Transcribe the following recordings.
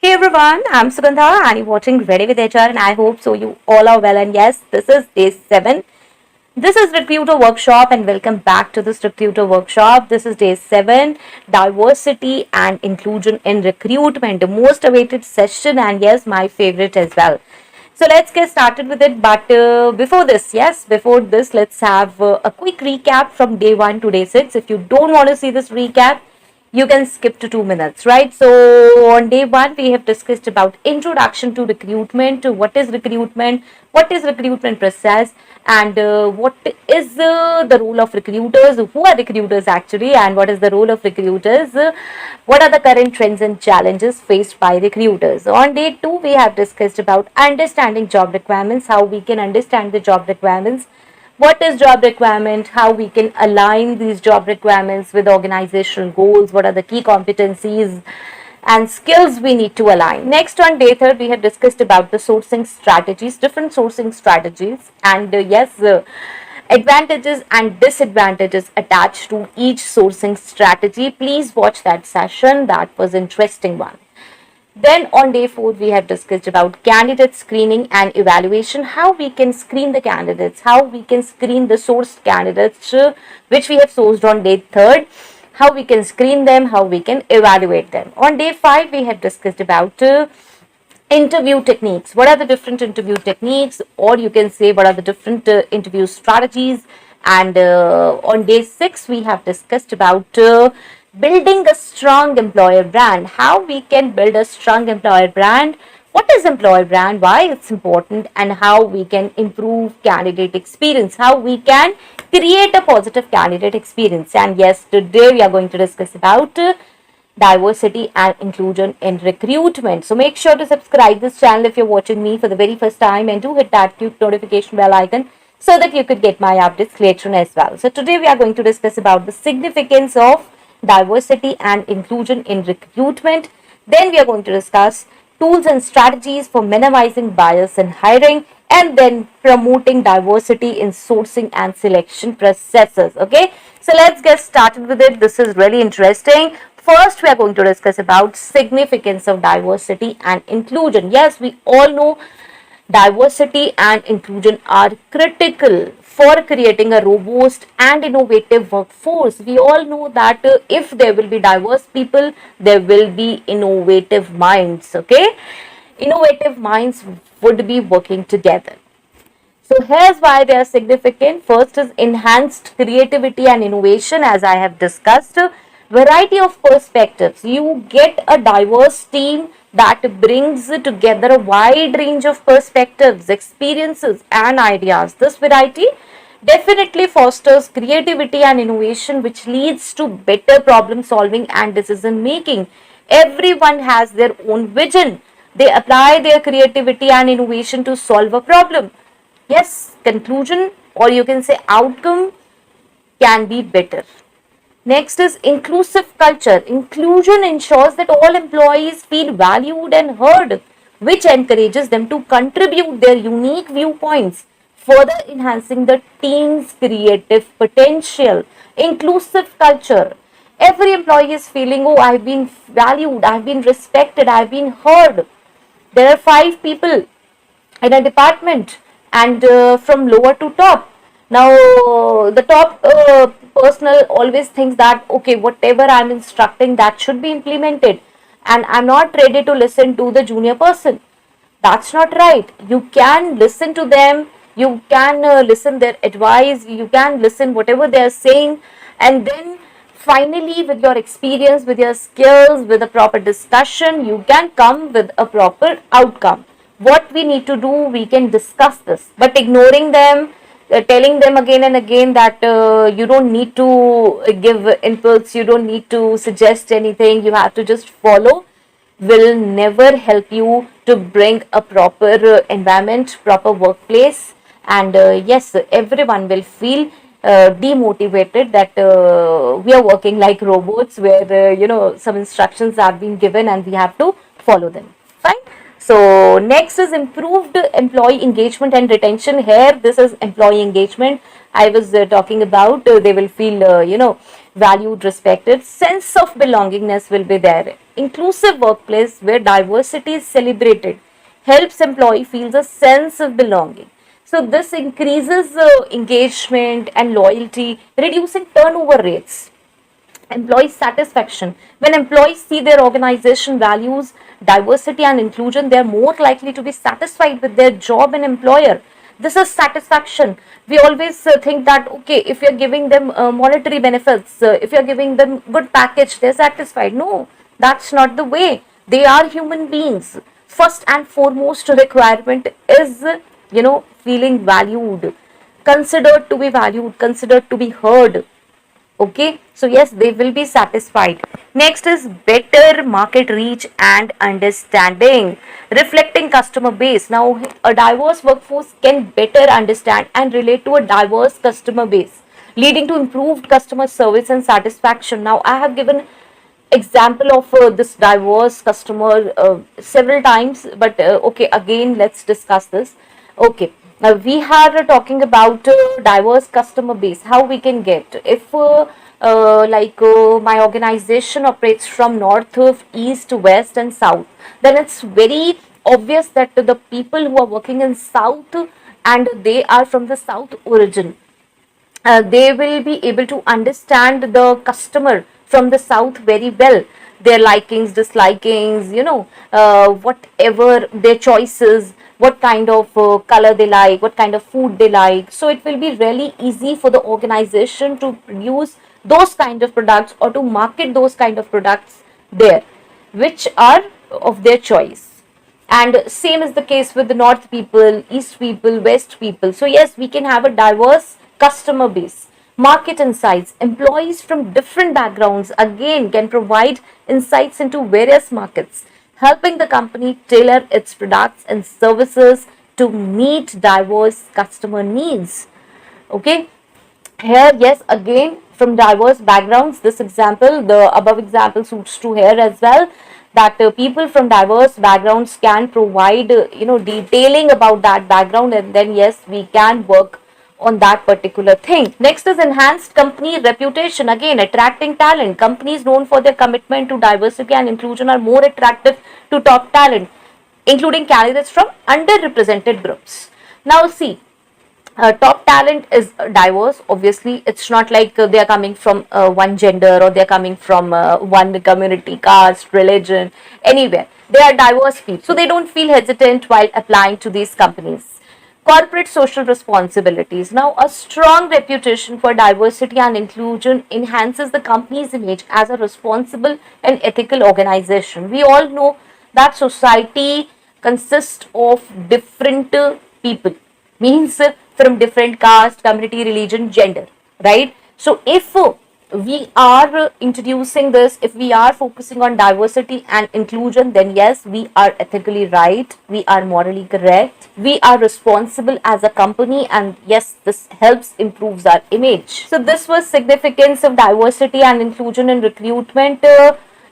Hey everyone, I'm Sugandha and you're watching Ready with HR and I hope so you all are well, and yes, this is day 7. This is Recruiter Workshop and welcome back to this Recruiter Workshop. This is day 7, Diversity and Inclusion in Recruitment, the most awaited session and yes, my favorite as well. So let's get started with it. But before this, let's have a quick recap from day 1 to day 6. If you don't want to see this recap, you can skip to 2 minutes, right? So on day 1 we have discussed about introduction to recruitment, what is recruitment process, and what is the role of recruiters, who are recruiters actually, and what is the role of recruiters, what are the current trends and challenges faced by recruiters. On day 2 we have discussed about understanding job requirements, how we can understand the job requirements, what is job requirement, how we can align these job requirements with organizational goals, what are the key competencies and skills we need to align. Next, on day 3 we have discussed about the sourcing strategies, different sourcing strategies, and advantages and disadvantages attached to each sourcing strategy. Please watch that session, that was interesting one. Then on day 4, we have discussed about candidate screening and evaluation, how we can screen the candidates, how we can screen the sourced candidates which we have sourced on day 3, how we can screen them, how we can evaluate them. On day 5, we have discussed about interview techniques. What are the different interview techniques, or you can say what are the different interview strategies. And on day 6, we have discussed about building a strong employer brand, how we can build a strong employer brand, what is employer brand, why it's important, and how we can improve candidate experience, how we can create a positive candidate experience. And yes, today we are going to discuss about diversity and inclusion in recruitment. So make sure to subscribe this channel if you're watching me for the very first time, and do hit that cute notification bell icon so that you could get my updates later on as well. So today we are going to discuss about the significance of diversity and inclusion in recruitment. Then we are going to discuss tools and strategies for minimizing bias in hiring, and then promoting diversity in sourcing and selection processes. Okay, so let's get started with it. This is really interesting. First, we are going to discuss about significance of diversity and inclusion. Yes, we all know diversity and inclusion are critical for creating a robust and innovative workforce. We all know that if there will be diverse people, there will be innovative minds. Okay, innovative minds would be working together. So here's why they are significant. First is enhanced creativity and innovation, as I have discussed. Variety of perspectives. You get a diverse team that brings together a wide range of perspectives, experiences, and ideas. This variety definitely fosters creativity and innovation, which leads to better problem solving and decision making. Everyone has their own vision. They apply their creativity and innovation to solve a problem. Yes, conclusion, or you can say outcome, can be better. Next is inclusive culture. Inclusion ensures that all employees feel valued and heard, which encourages them to contribute their unique viewpoints, further enhancing the team's creative potential. Inclusive culture. Every employee is feeling, oh, I've been valued, I've been respected, I've been heard. There are 5 people in a department, and from lower to top. Now, the top personnel always thinks that, okay, whatever I'm instructing, that should be implemented, and I'm not ready to listen to the junior person. That's not right. You can listen to them, you can listen their advice, you can listen whatever they are saying, and then finally, with your experience, with your skills, with a proper discussion, you can come with a proper outcome. What we need to do, we can discuss this, but ignoring them, telling them again and again that you don't need to give inputs, you don't need to suggest anything, you have to just follow, will never help you to bring a proper environment, proper workplace. And yes, everyone will feel demotivated that we are working like robots, where some instructions have been given and we have to follow them. Fine. So next is improved employee engagement and retention. Here, this is employee engagement. I was talking about they will feel valued, respected. Sense of belongingness will be there. inclusive workplace where diversity is celebrated helps employee feels a sense of belonging. So this increases engagement and loyalty, reducing turnover rates. Employee satisfaction. When employees see their organization values diversity and inclusion, they are more likely to be satisfied with their job and employer. This is satisfaction. We always think that okay, if you're giving them monetary benefits, if you're giving them good package, they're satisfied. No, that's not the way. They are human beings. First and foremost requirement is, feeling valued, considered to be valued, considered to be heard. Okay, so yes, they will be satisfied. Next is better market reach and understanding, reflecting customer base. Now, a diverse workforce can better understand and relate to a diverse customer base, leading to improved customer service and satisfaction. Now, I have given example of this diverse customer several times, but okay, again, let's discuss this. Okay, now we are talking about diverse customer base. How we can get if my organization operates from north, east, west, and south, then it's very obvious that the people who are working in south and they are from the south origin, they will be able to understand the customer from the south very well, their likings, dislikings, whatever their choices, what kind of color they like, what kind of food they like. So it will be really easy for the organization to produce those kind of products or to market those kind of products there, which are of their choice. And same is the case with the north people, east people, west people. So yes, we can have a diverse customer base. Market insights. Employees from different backgrounds again can provide insights into various markets, helping the company tailor its products and services to meet diverse customer needs. Okay, here yes, again from diverse backgrounds, this example, the above example suits to here as well, that people from diverse backgrounds can provide detailing about that background, and then yes, we can work on that particular thing. Next is enhanced company reputation. Again, attracting talent. Companies known for their commitment to diversity and inclusion are more attractive to top talent, including candidates from underrepresented groups. Now see, top talent is diverse. Obviously, it's not like they are coming from one gender or they are coming from one community, caste, religion, anywhere. They are diverse people, so they don't feel hesitant while applying to these companies. Corporate social responsibilities. Now, a strong reputation for diversity and inclusion enhances the company's image as a responsible and ethical organization. We all know that society consists of different people, means from different caste, community, religion, gender, right? So if we are introducing this, if we are focusing on diversity and inclusion, then yes, we are ethically right, we are morally correct, we are responsible as a company, and yes, this helps improves our image. So this was significance of diversity and inclusion in recruitment.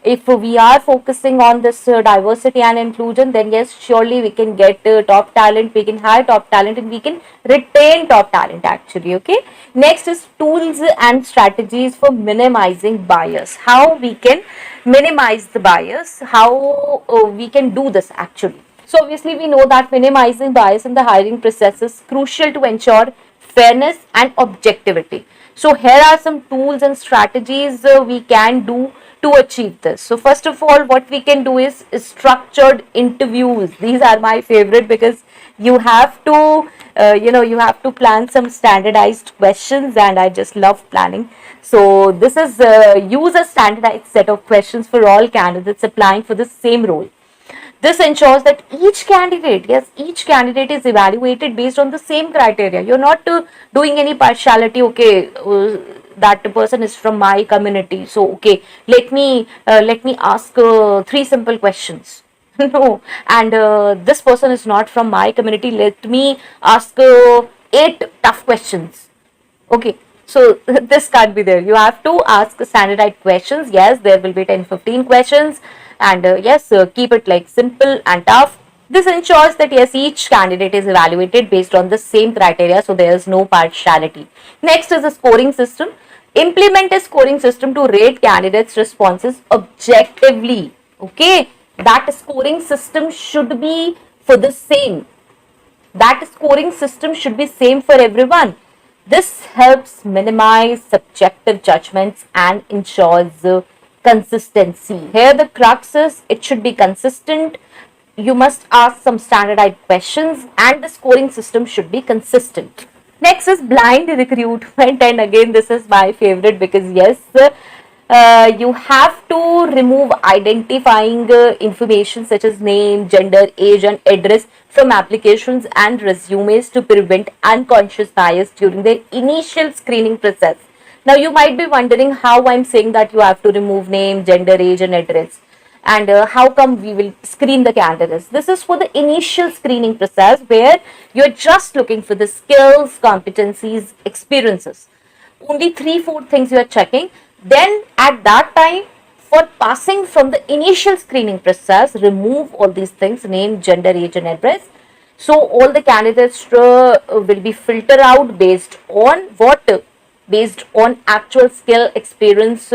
If we are focusing on this diversity and inclusion, then yes, surely we can get top talent, we can hire top talent, and we can retain top talent actually. Okay, next is tools and strategies for minimizing bias. How we can minimize the bias, how we can do this actually. So obviously we know that minimizing bias in the hiring process is crucial to ensure fairness and objectivity. So here are some tools and strategies we can do to achieve this. So first of all, what we can do is structured interviews. These are my favorite because you have to you have to plan some standardized questions, and I just love planning. So this is use a standardized set of questions for all candidates applying for the same role. This ensures that each candidate, yes, each candidate is evaluated based on the same criteria. You're not doing any partiality. Okay, that person is from my community, so okay, let me ask three simple questions. No, and this person is not from my community. Let me ask eight tough questions. Okay, so this can't be there. You have to ask standardized questions. Yes, there will be 10-15 questions, and yes, keep it like simple and tough. This ensures that yes, each candidate is evaluated based on the same criteria, so there is no partiality. Next is a scoring system. Implement a scoring system to rate candidates' responses objectively. Okay, that scoring system should be for the same. That scoring system should be same for everyone. This helps minimize subjective judgments and ensures consistency. Here the crux is it should be consistent. You must ask some standardized questions and the scoring system should be consistent. Next is blind recruitment, and again this is my favorite because yes, you have to remove identifying information such as name, gender, age, and address from applications and resumes to prevent unconscious bias during the initial screening process. Now, you might be wondering how I'm saying that you have to remove name, gender, age, and address, and how come we will screen the candidates. This is for the initial screening process where you're just looking for the skills, competencies, experiences. Only 3-4 things you are checking. Then at that time, for passing from the initial screening process, remove all these things: name, gender, age, and address. So all the candidates will be filtered out based on what? Based on actual skill, experience,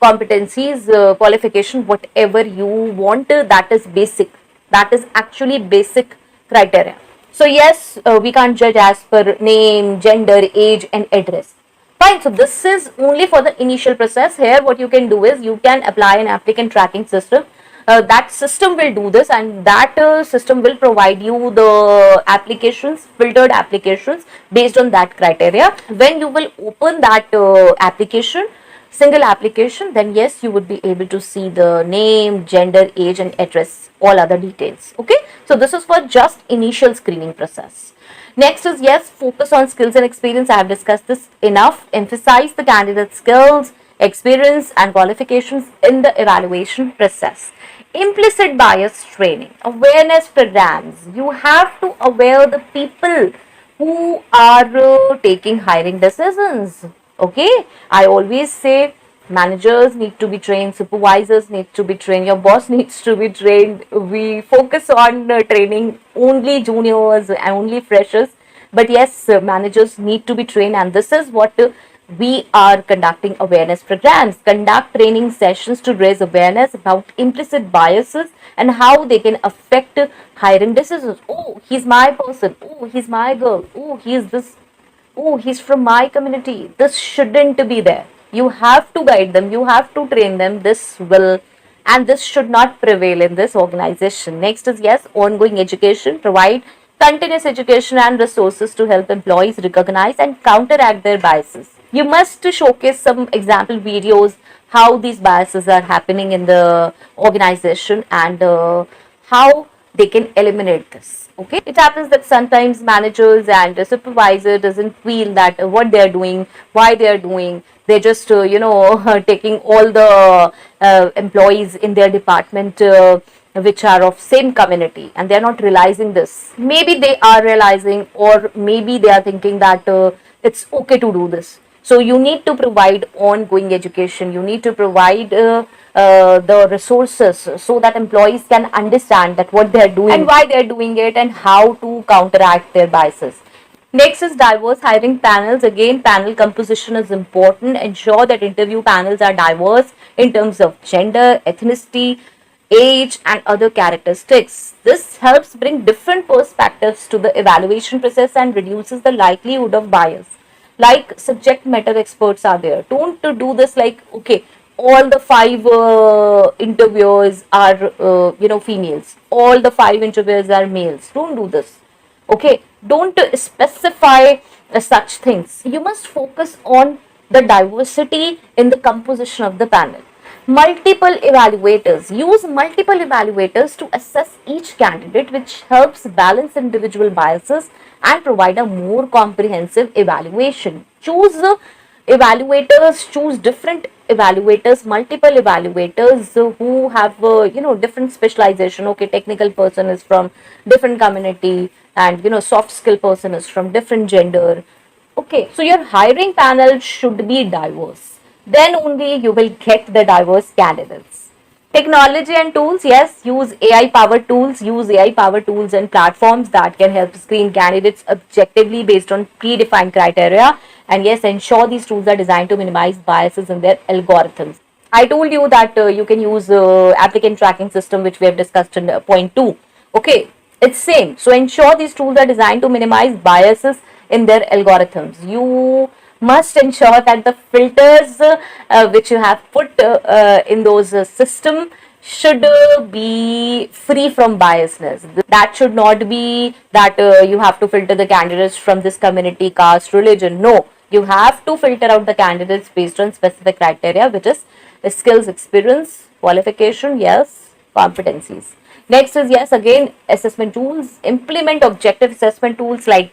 competencies, qualification, whatever you want. That is basic. That is actually basic criteria. So yes, we can't judge as per name, gender, age, and address. Fine, so this is only for the initial process. Here what you can do is you can apply an applicant tracking system. That system will do this, and that system will provide you the applications, filtered applications based on that criteria. When you will open that application, single application, then yes, you would be able to see the name, gender, age, and address, all other details. Okay, so this is for just initial screening process. Next is yes, focus on skills and experience. I have discussed this enough. Emphasize the candidate's skills, experience, and qualifications in the evaluation process. Implicit bias training, awareness programs. You have to aware the people who are taking hiring decisions. Okay, I always say managers need to be trained, supervisors need to be trained, your boss needs to be trained. We focus on training only juniors and only freshers, but yes, managers need to be trained, and this is what we are conducting awareness programs. Conduct training sessions to raise awareness about implicit biases and how they can affect hiring decisions. Oh, he's my person. Oh, he's my girl. Oh, he's this. Oh, he's from my community. This shouldn't be there. You have to guide them, you have to train them. This will, and this should not prevail in this organization. Next is yes, ongoing education. Provide continuous education and resources to help employees recognize and counteract their biases. You must showcase some example videos how these biases are happening in the organization and how they can eliminate this. Okay, it happens that sometimes managers and the supervisor doesn't feel that what they are doing, why they are doing. They're just taking all the employees in their department which are of same community, and they're not realizing this. Maybe they are realizing, or maybe they are thinking that it's okay to do this. So you need to provide ongoing education. You need to provide the resources so that employees can understand that what they are doing and why they are doing it and how to counteract their biases. Next is diverse hiring panels. Again, panel composition is important. Ensure that interview panels are diverse in terms of gender, ethnicity, age, and other characteristics. This helps bring different perspectives to the evaluation process and reduces the likelihood of bias. Like subject matter experts are there. Don't do this like, okay, all the 5 interviewers are females, all the 5 interviewers are males. Don't do this. Okay, don't specify such things. You must focus on the diversity in the composition of the panel. Multiple evaluators. Use multiple evaluators to assess each candidate, which helps balance individual biases and provide a more comprehensive evaluation. Choose evaluators, choose different evaluators, multiple evaluators who have different specialization. Okay, technical person is from different community, and soft skill person is from different gender. Okay, so your hiring panel should be diverse. Then only you will get the diverse candidates. Technology and tools, yes, use AI powered tools. Use AI powered tools and platforms that can help screen candidates objectively based on predefined criteria. And yes, ensure these tools are designed to minimize biases in their algorithms. I told you that you can use applicant tracking system, which we have discussed in point 2. Okay, it's same. So ensure these tools are designed to minimize biases in their algorithms. You must ensure that the filters which you have put in those system should be free from biasness. That should not be that you have to filter the candidates from this community, caste, religion. No, you have to filter out the candidates based on specific criteria, which is skills, experience, qualification, yes, competencies. Next is, yes, again, assessment tools. Implement objective assessment tools like,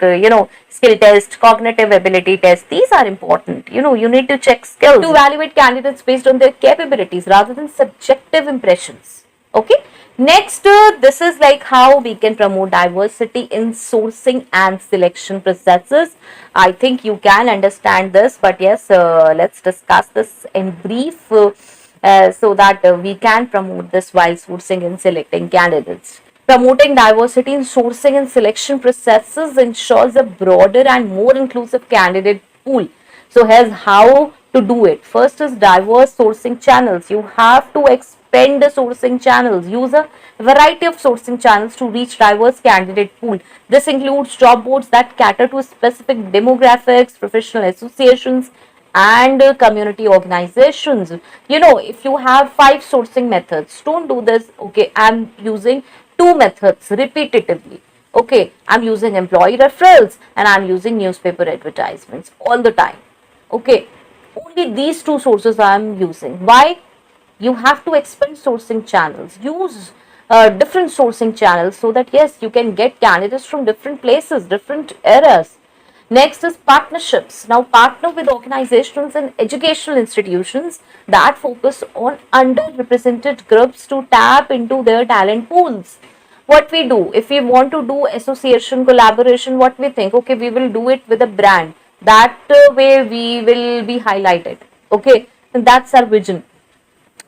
skill test, cognitive ability test. These are important. You need to check skills to evaluate candidates based on their capabilities rather than subjective impressions. Okay. Next, this is like how we can promote diversity in sourcing and selection processes. I think you can understand this, but yes, let's discuss this in brief. So that we can promote this while sourcing and selecting candidates. Promoting diversity in sourcing and selection processes ensures a broader and more inclusive candidate pool. So here's how to do it. First is diverse sourcing channels. You have to expand the sourcing channels. Use a variety of sourcing channels to reach diverse candidate pool. This includes job boards that cater to specific demographics, professional associations, and community organizations. If you have 5 sourcing methods, don't do this. Okay, I'm using 2 methods repetitively. Okay, I'm using employee referrals and I'm using newspaper advertisements all the time. Okay, only these 2 sources I'm using. Why? You have to expand sourcing channels. Use different sourcing channels so that yes, you can get candidates from different places, different eras. Next is partnerships. Now, partner with organizations and educational institutions that focus on underrepresented groups to tap into their talent pools. What we do, if we want to do association collaboration, what we think, okay, we will do it with a brand. That way we will be highlighted. Okay, and that's our vision.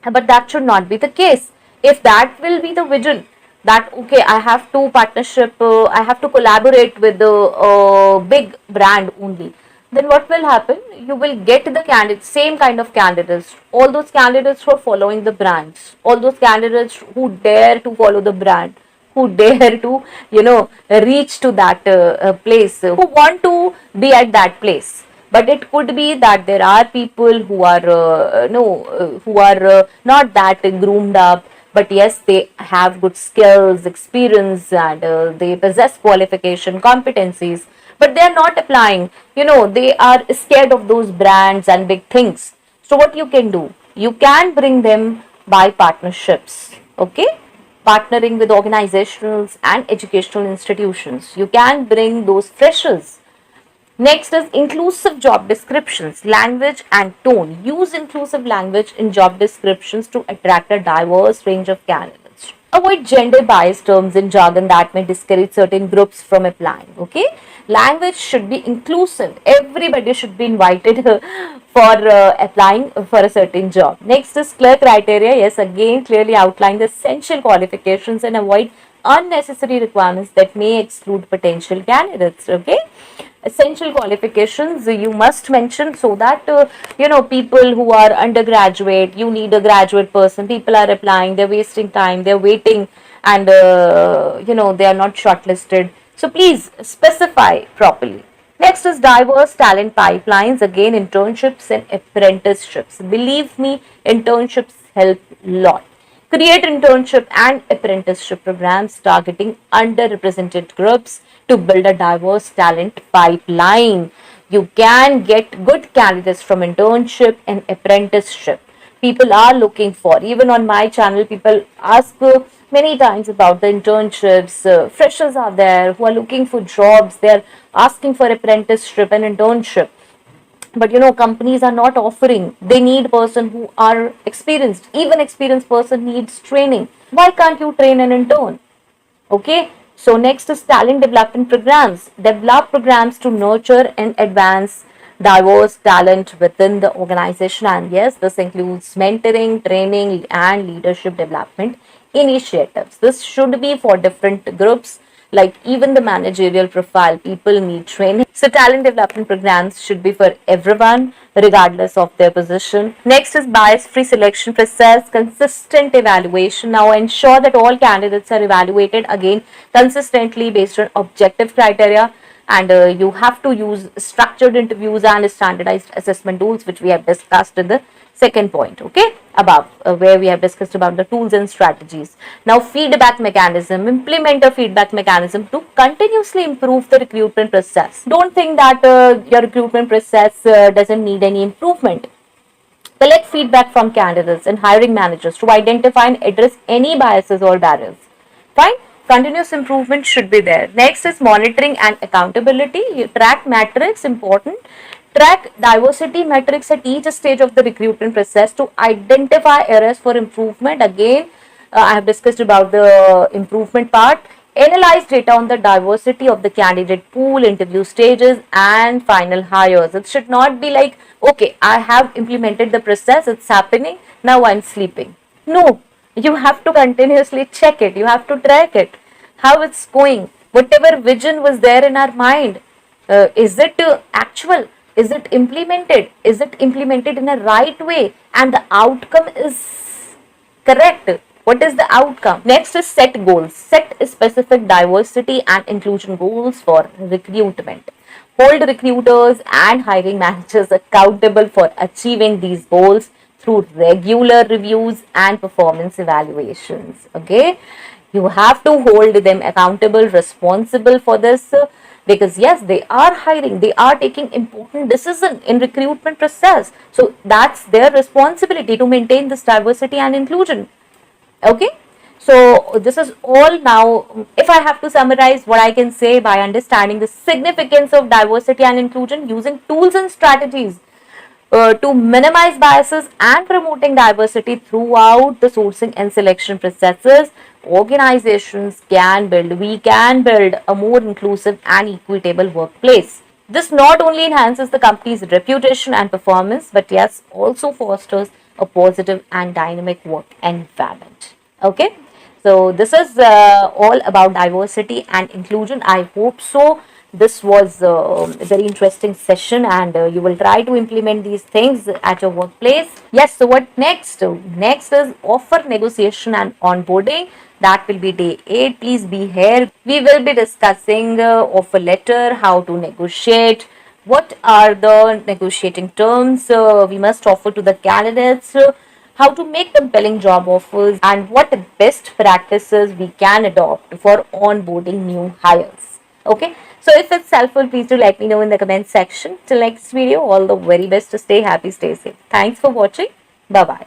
But that should not be the case. If that will be the vision, that okay, I have to partnership, I have to collaborate with the big brand only, then what will happen? You will get the candidates, same kind of candidates, all those candidates who are following the brands, all those candidates who dare to follow the brand, who dare to reach to that place, who want to be at that place. But it could be that there are people who are no who are not that groomed up, but yes, they have good skills, experience, and they possess qualification, competencies, but they are not applying. They are scared of those brands and big things. So what you can do, you can bring them by partnerships. Okay, partnering with organizations and educational institutions, you can bring those freshers. Next is inclusive job descriptions, language and tone. Use inclusive language in job descriptions to attract a diverse range of candidates. Avoid gender biased terms and jargon that may discourage certain groups from applying. Okay, language should be inclusive. Everybody should be invited for applying for a certain job. Next is clear criteria. Yes, again, clearly outline the essential qualifications and avoid unnecessary requirements that may exclude potential candidates. Okay, essential qualifications you must mention so that people who are undergraduate, you need a graduate person, people are applying, they're wasting time, they're waiting, and they are not shortlisted. So please specify properly. Next is diverse talent pipelines. Again, internships and apprenticeships. Believe me, internships help a lot. Create internship and apprenticeship programs targeting underrepresented groups to build a diverse talent pipeline. You can get good candidates from internship and apprenticeship. People are looking for, even on my channel, people ask many times about the internships. Freshers are there who are looking for jobs, they are asking for apprenticeship and internship. But companies are not offering. They need person who are experienced. Even experienced person needs training. Why can't you train an intern? Okay, so next is talent development programs. Develop programs to nurture and advance diverse talent within the organization, and yes, this includes mentoring, training, and leadership development initiatives. This should be for different groups Like even the managerial profile, people need training. So talent development programs should be for everyone, regardless of their position. Next is bias-free selection process, consistent evaluation. Now ensure that all candidates are evaluated again consistently based on objective criteria, and you have to use structured interviews and standardized assessment tools, which we have discussed in the second point, okay, above, where we have discussed about the tools and strategies. Now feedback mechanism, implement a feedback mechanism to continuously improve the recruitment process. Don't think that your recruitment process doesn't need any improvement. Collect feedback from candidates and hiring managers to identify and address any biases or barriers. Fine. Continuous improvement should be there. Next is monitoring and accountability. You track metrics, important. Track diversity metrics at each stage of the recruitment process to identify areas for improvement. Again, I have discussed about the improvement part. Analyze data on the diversity of the candidate pool, interview stages, and final hires. It should not be like, okay, I have implemented the process, it's happening, now I'm sleeping. No, you have to continuously check it, you have to track it, how it's going, whatever vision was there in our mind. Is it actual? Is it implemented? Is it implemented in a right way? And the outcome is correct. What is the outcome? Next is set goals. Set specific diversity and inclusion goals for recruitment. Hold recruiters and hiring managers accountable for achieving these goals through regular reviews and performance evaluations. Okay, you have to hold them accountable, responsible for this, because yes, they are hiring, they are taking important decision in recruitment process, so that's their responsibility to maintain this diversity and inclusion. Okay, so this is all. Now if I have to summarize what I can say, by understanding the significance of diversity and inclusion, using tools and strategies to minimize biases and promoting diversity throughout the sourcing and selection processes, organizations we can build a more inclusive and equitable workplace. This not only enhances the company's reputation and performance, but yes, also fosters a positive and dynamic work environment. Okay, so this is all about diversity and inclusion. I hope so. This was a very interesting session, and you will try to implement these things at your workplace. Yes, so what next? Next is offer negotiation and onboarding. That will be day 8. Please be here. We will be discussing offer letter, how to negotiate, what are the negotiating terms we must offer to the candidates, how to make compelling job offers, and what best practices we can adopt for onboarding new hires. Okay, so if it's helpful, please do let me know in the comment section. Till next video, all the very best. To stay happy, stay safe. Thanks for watching. Bye bye.